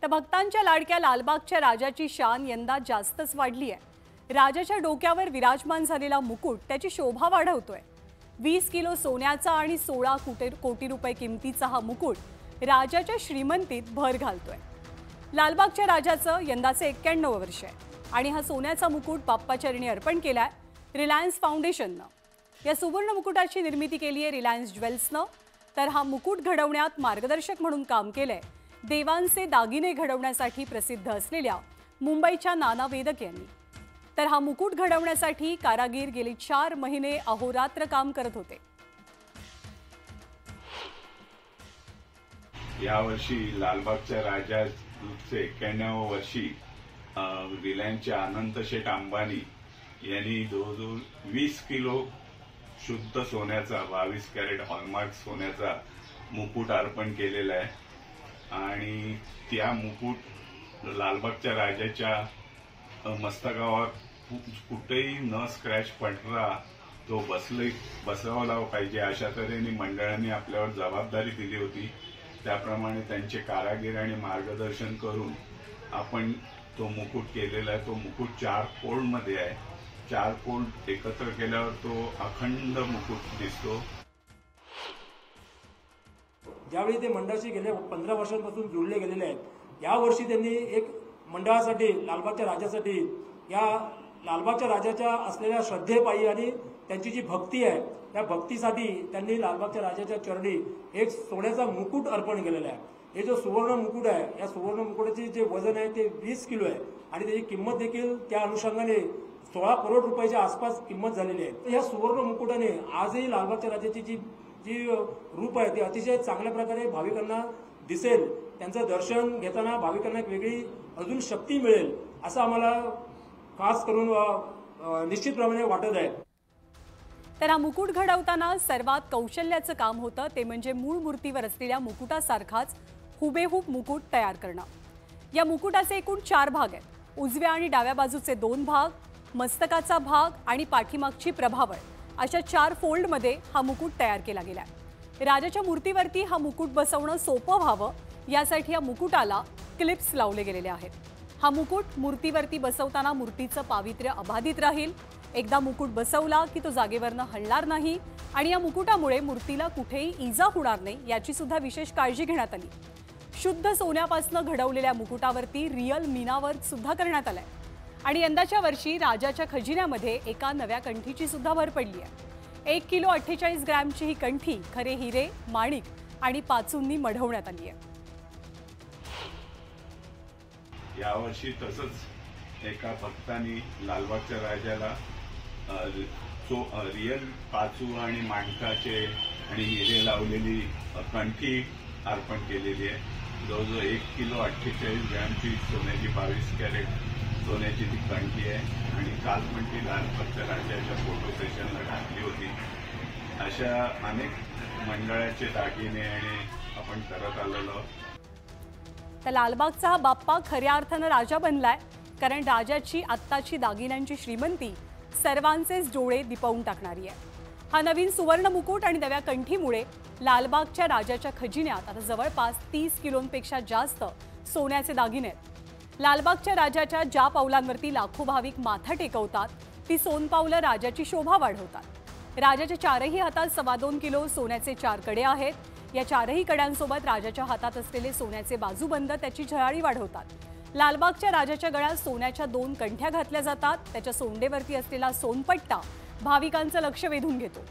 तर भक्तांच्या लाडक्या लालबागच्या राजाची शान यंदा जास्तच वाढली आहे। राजाच्या डोक्यावर विराजमान झालेला मुकुट त्याची शोभा वाढवतोय। 20 किलो सोन्याचा आणि 16 कोटी रुपये किमतीचा हा मुकुट राजाच्या श्रीमंतीत भर घालतोय। लालबागच्या राजाचं यंदाचे 91 वर्ष आहे आणि हा सोन्याचा मुकुट बाप्पाचरणी अर्पण केलाय रिलायन्स फाउंडेशननं। या सुवर्ण मुकुटाची निर्मिती केली आहे रिलायन्स ज्वेल्सनं। तर हा मुकुट घडवण्यात मार्गदर्शक म्हणून काम केलंय देवांचे दागिने घडवण्यासाठी प्रसिद्ध असलेल्या मुंबईच्या नाना वेदक यांनी। तर हा मुकुट घडवण्यासाठी कारागीर गेली 4 महिने अहोरात्र काम करत होते। यावर्षी लालबागच्या राजाचे 91 वर्षी रिलायन्सचे अनंत शेठ अंबानी यांनी जवळजवळ 20 किलो शुद्ध सोन्याचा 22 कॅरेट हॉलमार्क सोन्याचा मुकुट अर्पण केलेला आहे आणि त्या मुकुट लालबागच्या राजाच्या मस्तकावर कुठेही न स्क्रॅच पडला तो बसवला पाहिजे अशा तऱ्हेने मंडळांनी आपल्यावर जबाबदारी दिली होती। त्याप्रमाणे त्यांचे कारागीर आणि मार्गदर्शन करून आपण तो मुकुट केलेला आहे। तो मुकुट 4 फोल्डमध्ये आहे। 4 फोल्ड एकत्र केल्यावर तो अखंड मुकुट दिसतो। ज्यावेळी ते मंडळाशी गेल्या 15 वर्षांपासून जोडले गेलेले आहेत, यावर्षी त्यांनी एक मंडळासाठी लालबागच्या राजासाठी या लालबागच्या राजाच्या असलेल्या श्रद्धेपायी आणि त्यांची जी भक्ती आहे त्या भक्तीसाठी त्यांनी लालबागच्या राजाच्या चरणी एक सोन्याचा मुकुट अर्पण केलेला आहे। हे जो सुवर्ण मुकुट आहे या सुवर्ण मुकुटाचे जे वजन आहे ते 20 किलो आहे आणि त्याची किंमत देखील त्या अनुषंगाने 16 करोड रुपयाच्या आसपास किंमत झालेली आहे। या सुवर्ण मुकुटाने आजही लालबागच्या राजाची जी रूप आहे ते अतिशय चांगल्या प्रकारे भाविकांना दिसेल। त्यांचं दर्शन घेताना भाविकांना एक वेगळी अजून शक्ती मिळेल असं आम्हाला खास करून निश्चितप्रमाणे वाटत आहे। तर हा मुकुट घडवताना सर्वात कौशल्याचं काम होतं ते म्हणजे मूळ मूर्तीवर असलेल्या मुकुटासारखाच हुबेहूब मुकुट तयार करणं। या मुकुटाचे एकूण 4 भाग आहेत। उजव्या आणि डाव्या बाजूचे 2 भाग, मस्तकाचा भाग आणि पाठीमागची प्रभावळ अशा 4 फोल्डमध्ये हा मुकुट तयार केला गेलाय। राजाच्या मूर्तीवरती हा मुकुट बसवणं सोपं व्हावं यासाठी या मुकुटाला क्लिप्स लावले गेलेले आहेत। हा मुकुट मूर्तीवरती बसवताना मूर्तीचं पावित्र्य अबाधित राहील। एकदा मुकुट बसवला की तो जागेवरनं हलणार नाही आणि या मुकुटामुळे मूर्तीला कुठेही इजा होणार नाही याची सुद्धा विशेष काळजी घेण्यात आली। शुद्ध सोन्यापासून घडवलेल्या मुकुटावरती रियल मीनावर्क सुद्धा करण्यात आलंय आणि यंदाच्या वर्षी राजाच्या खजिन्यामध्ये एका नव्या कंठीची सुद्धा भर पडली आहे। 1 किलो 48 ग्रॅमची ही कंठी खरे हिरे, माणिक आणि पाचूंनी मढवण्यात आली आहे। यावर्षी तसंच एका भक्तांनी लालबागच्या राजाला रियल पाचू आणि माणकाचे आणि हिरे लावलेली कंठी अर्पण केलेली आहे। जवळजवळ 1 किलो 48 ग्रॅमची सोन्याची 22 कॅरेट सोन्याची ती कंठी आहे आणि काल पण ती लालबागच्या राजाच्या फोटो सेशनला टाकली होती। अशा अनेक मंडळाचे दागिने आणि आपण करत आलेलो। तर लालबागचा हा बाप्पा खऱ्या अर्थानं राजा बनलाय कारण राजाची आत्ताची दागिन्यांची श्रीमंती सर्वांचेच डोळे दिपवून टाकणारी आहे। हा नवीन सुवर्ण मुकुट आणि नव्या कंठीमुळे लालबागच्या राजाच्या खजिन्यात आता जवळपास 30 किलोंपेक्षा जास्त सोन्याचे दागिने आहेत। लालबागच्या राजाच्या ज्या पावलांवरती लाखो भाविक माथा टेकवतात ती सोनपावलं राजाची शोभा वाढवतात। राजाच्या 4ही हातात 2.25 किलो सोन्याचे 4 कडे आहेत। या 4ही कड्यांसोबत राजाच्या हातात असलेले सोन्याचे बाजूबंद त्याची झळाळी वाढवतात। लालबागच्या राजाच्या गळ्यात सोन्याच्या 2 कंठ्या घातल्या जातात। त्याच्या सोंडेवरती असलेला सोनपट्टा भाविकांचं लक्ष वेधून घेतो।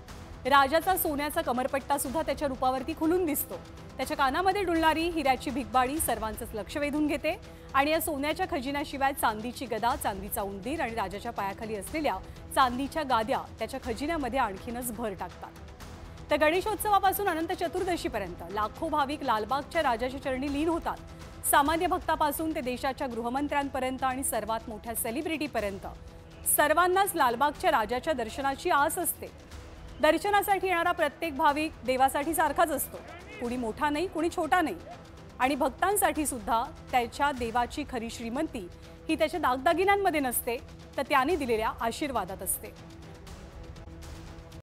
राजाचा सोन्याचा कमरपट्टा सुद्धा त्याच्या रूपावरती खुलून दिसतो। त्याच्या कानामध्ये डुलणारी हिऱ्याची भिगबाडी सर्वांचंच लक्ष वेधून घेते आणि या सोन्याच्या खजिन्याशिवाय चांदीची गदा, चांदीचा उंदीर आणि राजाच्या पायाखाली असलेल्या चांदीच्या गाद्या त्याच्या खजिन्यामध्ये आणखीनच भर टाकतात। तर गणेशोत्सवापासून अनंत चतुर्दशीपर्यंत लाखो भाविक लालबागच्या राजाच्या चरणी लीन होतात। सामान्य भक्तापासून ते देशाच्या गृहमंत्र्यांपर्यंत आणि सर्वात मोठ्या सेलिब्रिटीपर्यंत सर्वांनाच लालबागच्या राजाच्या दर्शनाची आस असते। दर्शनासाठी येणारा प्रत्येक भाविक देवासाठी सारखाच असतो। कुणी मोठा नाही, कुणी छोटा नाही आणि भक्तांसाठी सुद्धा त्याच्या देवाची खरी श्रीमंती ही त्याच्या दागदागिन्यांमध्ये नसते तर त्याने दिलेल्या आशीर्वादात असते।